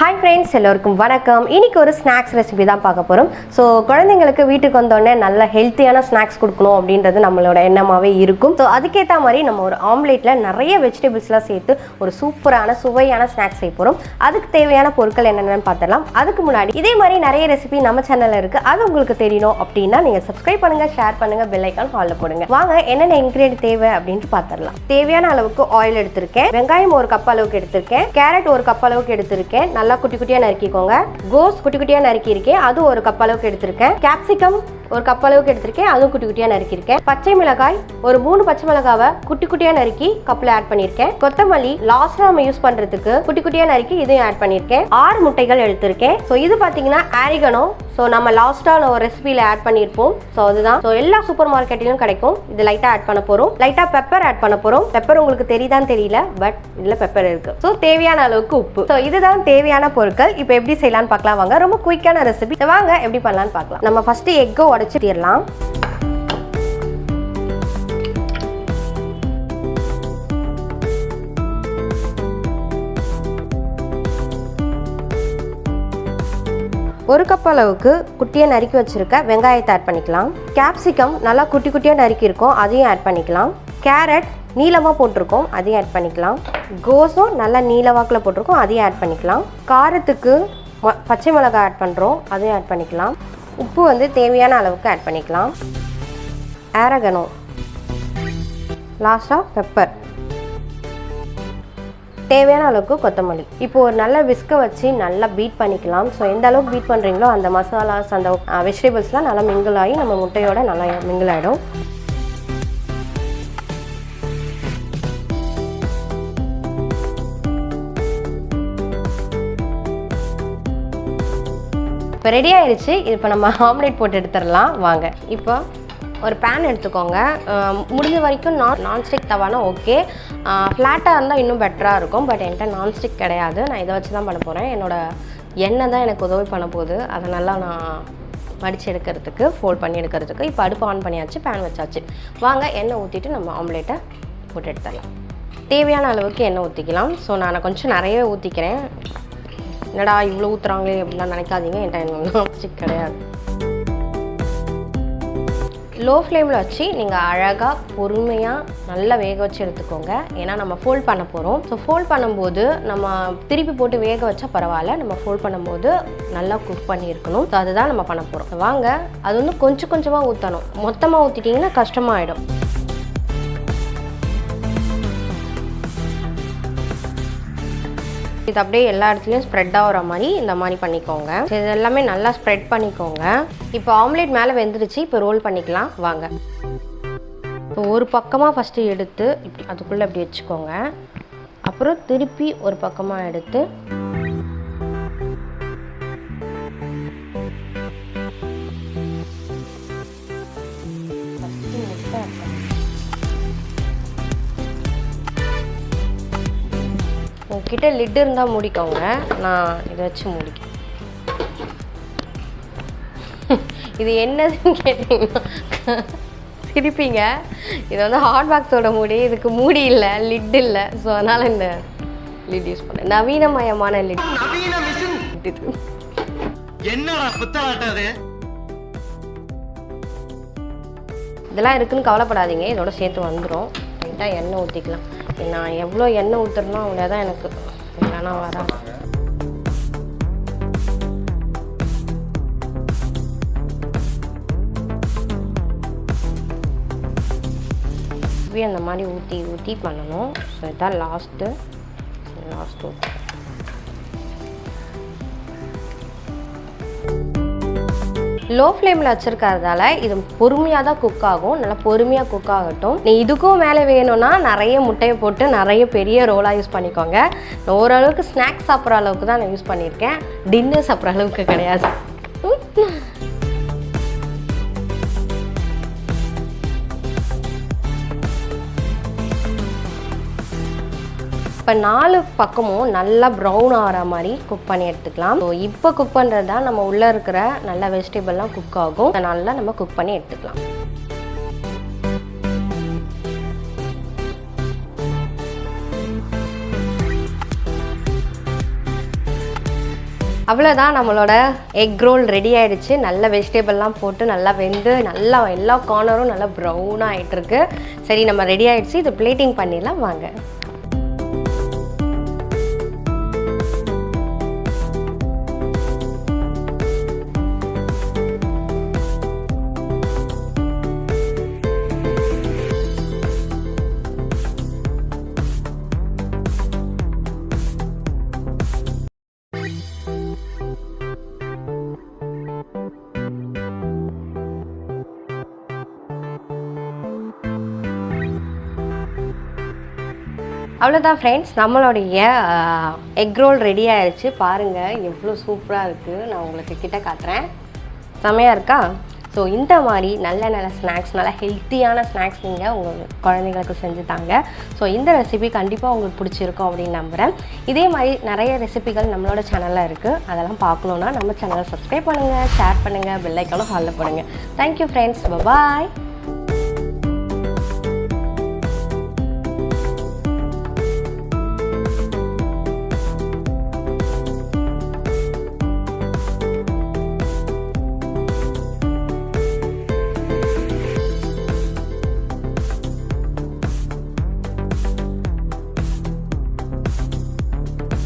Hi friends, எல்லோருக்கும் வணக்கம். இன்றைக்கி ஒரு ஸ்நாக்ஸ் ரெசிபி தான் பார்க்க போகிறோம். ஸோ குழந்தைங்களுக்கு வீட்டுக்கு வந்தோடனே நல்ல ஹெல்த்தியான ஸ்நாக்ஸ் கொடுக்கணும் அப்படின்றது நம்மளோட எண்ணமாகவே இருக்கும். ஸோ அதுக்கேற்ற மாதிரி நம்ம ஒரு ஆம்லேட்டில் நிறைய வெஜிடபிள்ஸ்லாம் சேர்த்து ஒரு சூப்பரான சுவையான ஸ்நாக்ஸ் செய்ய போகிறோம். அதுக்கு தேவையான பொருட்கள் என்னென்னு பார்த்துடலாம். அதுக்கு முன்னாடி இதே மாதிரி நிறைய ரெசிபி நம்ம சேனலில் இருக்குது. அது உங்களுக்கு தெரியணும் அப்படின்னா நீங்கள் சப்ஸ்கிரைப் பண்ணுங்கள், ஷேர் பண்ணுங்கள், பெல் ஐக்கான் ஹாலில் போடுங்க. வாங்க என்னென்ன இன்க்ரீடியன்ட் தேவை அப்படின்ட்டு பார்த்துடலாம். தேவையான அளவுக்கு ஆயில் எடுத்திருக்கேன், வெங்காயம் 1 கப் அளவுக்கு எடுத்திருக்கேன், கேரட் 1 கப் அளவுக்கு எடுத்திருக்கேன், நல்லா குட்டி குட்டியா நறுக்கிக்கோங்க. கோஸ் குட்டி குட்டியா நறுக்கி இருக்கேன், அது 1 கப் அளவுக்கு எடுத்திருக்கேன். கேப்சிகம் 1 கப் அளவுக்கு எடுத்திருக்கேன், அதுவும் குட்டி குட்டியா நறுக்கி இருக்கேன். பச்சை மிளகாய் ஒரு 3 பச்சை மிளகாவை குட்டி குட்டியா நறுக்கி கப்ல ஆட் பண்ணிருக்கேன். கொத்தமல்லி லாஸ்டா நம்ம யூஸ் பண்றதுக்கு குட்டி குட்டியா நறுக்கி இதையும் ஆட் பண்ணிருக்கேன். 6 முட்டைகள் எடுத்திருக்கேன். ஸோ இது பாத்தீங்கன்னா ஆரிகனோ. ஸோ நம்ம லாஸ்டா ஒரு ரெசிபியில ஆட் பண்ணிருப்போம். ஸோ அதுதான். ஸோ எல்லா சூப்பர் மார்க்கெட்டிலும் கிடைக்கும். இது லைட்டா ஆட் பண்ண போறோம். லைட்டா பெப்பர் ஆட் பண்ண போறோம். பெப்பர் உங்களுக்கு தெரியுதான்னு தெரியல, பட் இதுல பெப்பர் இருக்கு. ஸோ தேவையான அளவுக்கு உப்பு. ஸோ இதுதான் தேவையான பொருட்கள். இப்போ எப்படி செய்யலாம்னு பார்க்கலாம் வாங்க. ரொம்ப குயிக்கான ரெசிபி. வாங்க எப்படி பண்ணலாம்னு பார்க்கலாம். நம்ம ஃபர்ஸ்ட் எக்கை உடைச்சிடலாம். ஒரு கப் அளவுக்கு குட்டியாக நறுக்கி வச்சிருக்க வெங்காயத்தை ஆட் பண்ணிக்கலாம். கேப்சிகம் நல்லா குட்டி குட்டியாக நறுக்கி இருக்கோம், அதையும் ஆட் பண்ணிக்கலாம். கேரட் நீளமாக போட்டிருக்கோம், அதையும் ஆட் பண்ணிக்கலாம். கோஸும் நல்லா நீளவாக்கில் போட்டிருக்கோம், அதையும் ஆட் பண்ணிக்கலாம். காரத்துக்கு பச்சை மிளகாய் ஆட் பண்ணுறோம், அதையும் ஆட் பண்ணிக்கலாம். உப்பு தேவையான அளவுக்கு ஆட் பண்ணிக்கலாம். ஆரகனோ, லாஸ்டாக பெப்பர், தேவையான அளவுக்கு கொத்தமல்லி. இப்போ ஒரு நல்ல விஸ்கை வச்சு நல்லா பீட் பண்ணிக்கலாம். ஸோ எந்த அளவுக்கு பீட் பண்ணுறீங்களோ அந்த மசாலாஸ் அந்த வெஜிடபிள்ஸ்லாம் நல்லா மிங்கிள் ஆகி நம்ம முட்டையோட நல்லா மிங்கிள் ஆகிடும். இப்போ ரெடி ஆயிடுச்சு. இப்போ நம்ம ஆம்லேட் போட்டு எடுத்துடலாம் வாங்க. இப்போ ஒரு பேன் எடுத்துக்கோங்க. முடிஞ்ச வரைக்கும் நான்ஸ்டிக் தவானா ஓகே, ஃப்ளாட்டாக இருந்தால் இன்னும் பெட்டராக இருக்கும். பட் என்கிட்ட நான்ஸ்டிக் கிடையாது, நான் இதை வச்சு தான் பண்ண போகிறேன். என்னோடய எண்ணெய் தான் எனக்கு உதவி பண்ண போகுது. அதை நல்லா நான் மடித்து எடுக்கிறதுக்கு, ஃபோல்ட் பண்ணி எடுக்கிறதுக்கு. இப்போ அடுப்பு ஆன் பண்ணியாச்சு, பேன் வச்சாச்சு. வாங்க எண்ணெய் ஊற்றிட்டு நம்ம ஆம்லேட்டை போட்டு எடுத்துடலாம். தேவையான அளவுக்கு எண்ணெய் ஊற்றிக்கலாம். ஸோ நான் கொஞ்சம் நிறையவே ஊற்றிக்கிறேன். என்னடா இவ்வளோ ஊற்றுறாங்களே அப்படிலாம் நினைக்காதீங்க, என்கிட்ட நான்ஸ்டிக் கிடையாது. லோ ஃப்ளேமில் வச்சு நீங்கள் அழகாக பொறுமையாக நல்லா வேக வச்சு எடுத்துக்கோங்க. ஏன்னா நம்ம ஃபோல்ட் பண்ண போகிறோம். ஸோ ஃபோல்ட் பண்ணும்போது நம்ம திருப்பி போட்டு வேக வச்சா பரவாயில்ல, நம்ம ஃபோல்ட் பண்ணும்போது நல்லா குக் பண்ணியிருக்கணும். ஸோ அதுதான் நம்ம பண்ண போகிறோம். வாங்க, அது கொஞ்சம் கொஞ்சமாக ஊற்றணும். மொத்தமாக ஊற்றிட்டிங்கன்னா கஷ்டமாயிடும். இது அப்படியே எல்லா இடத்துலையும் ஸ்ப்ரெட் ஆகிற மாதிரி இந்த மாதிரி பண்ணிக்கோங்க. இது எல்லாமே நல்லா ஸ்ப்ரெட் பண்ணிக்கோங்க. இப்போ ஆம்லேட் மேலே வெந்துடுச்சு. இப்போ ரோல் பண்ணிக்கலாம் வாங்க. இப்போ ஒரு பக்கமாக ஃபஸ்ட்டு எடுத்து இப்படி அதுக்குள்ளே இப்படி வச்சுக்கோங்க. அப்புறம் திருப்பி ஒரு பக்கமாக எடுத்து உங்ககிட்ட லிட் இருந்தால் மூடிக்கோங்க. நான் இதை வச்சு மூடிக்கிறேன். இது என்னதுன்னு கேட்டிங்கன்னா சிரிப்பீங்க. இது ஹாட் பாக்ஸோட மூடி. இதுக்கு மூடி இல்லை, லிட் இல்லை. ஸோ அதனால் இந்த லிட் யூஸ் பண்ணேன். நவீனமயமான லிட். இதெல்லாம் இருக்குன்னு கவலைப்படாதீங்க, இதோட சேர்த்து வந்துடும். லைட்டாக எண்ணெய் ஊற்றிக்கலாம். நான் எவ்வளோ எண்ணெய் ஊற்றுறனோ அவ்வளோ தான் எனக்கு, இல்லைன்னா வராது. அந்த மாதிரி ஊற்றி ஊற்றி பண்ணணும். ஸோ இதுதான் லாஸ்ட்டு ஊற்றி லோ ஃப்ளேமில் வச்சுருக்கிறதால இது பொறுமையாக தான் குக் ஆகும். நல்லா பொறுமையாக குக் ஆகட்டும். நீ இதுக்கும் மேலே வேணும்னா நிறைய முட்டையை போட்டு நிறைய பெரிய ரோலாக யூஸ் பண்ணிக்கோங்க. நான் ஓரளவுக்கு ஸ்நாக்ஸ் சாப்பிட்ற அளவுக்கு தான் நான் யூஸ் பண்ணியிருக்கேன், டின்னர் சாப்பிட்ற அளவுக்கு கிடையாது. இப்போ 4 பக்கமும் நல்லா ப்ரௌன் ஆகிற மாதிரி குக் பண்ணி எடுத்துக்கலாம். ஸோ இப்போ குக் பண்ணுறது தான் நம்ம உள்ளே இருக்கிற நல்ல வெஜிடபிள்லாம் குக் ஆகும். நல்லா நம்ம குக் பண்ணி எடுத்துக்கலாம். அவ்வளோதான், நம்மளோட எக் ரோல் ரெடி ஆகிடுச்சு. நல்ல வெஜிடபிள்லாம் போட்டு நல்லா வெந்து நல்லா எல்லா கார்னரும் நல்லா ப்ரௌனாக ஆகிட்டுருக்கு. சரி, நம்ம ரெடி ஆகிடுச்சு. இது பிளேட்டிங் பண்ணிடலாம் வாங்க. அவ்வளோதான் ஃப்ரெண்ட்ஸ், நம்மளுடைய எக் ரோல் ரெடி ஆகிடுச்சு. பாருங்கள் எவ்வளோ சூப்பராக இருக்குது. நான் உங்களுக்கு கிட்ட காட்டுறேன். செமையாக இருக்கா? ஸோ இந்த மாதிரி நல்ல நல்ல ஸ்நாக்ஸ், நல்லா ஹெல்த்தியான ஸ்நாக்ஸ் நீங்கள் உங்கள் குழந்தைங்களுக்கு செஞ்சு தாங்க. ஸோ இந்த ரெசிபி கண்டிப்பாக உங்களுக்கு பிடிச்சிருக்கும் அப்படின்னு நம்புகிறேன். இதே மாதிரி நிறைய ரெசிபிகள் நம்மளோட சேனலில் இருக்குது. அதெல்லாம் பார்க்கணுன்னா நம்ம சேனலை சப்ஸ்கிரைப் பண்ணுங்கள், ஷேர் பண்ணுங்கள், பெல் ஐக்கானும் ஹாலில் போடுங்க. தேங்க்யூ ஃப்ரெண்ட்ஸ், பாய்.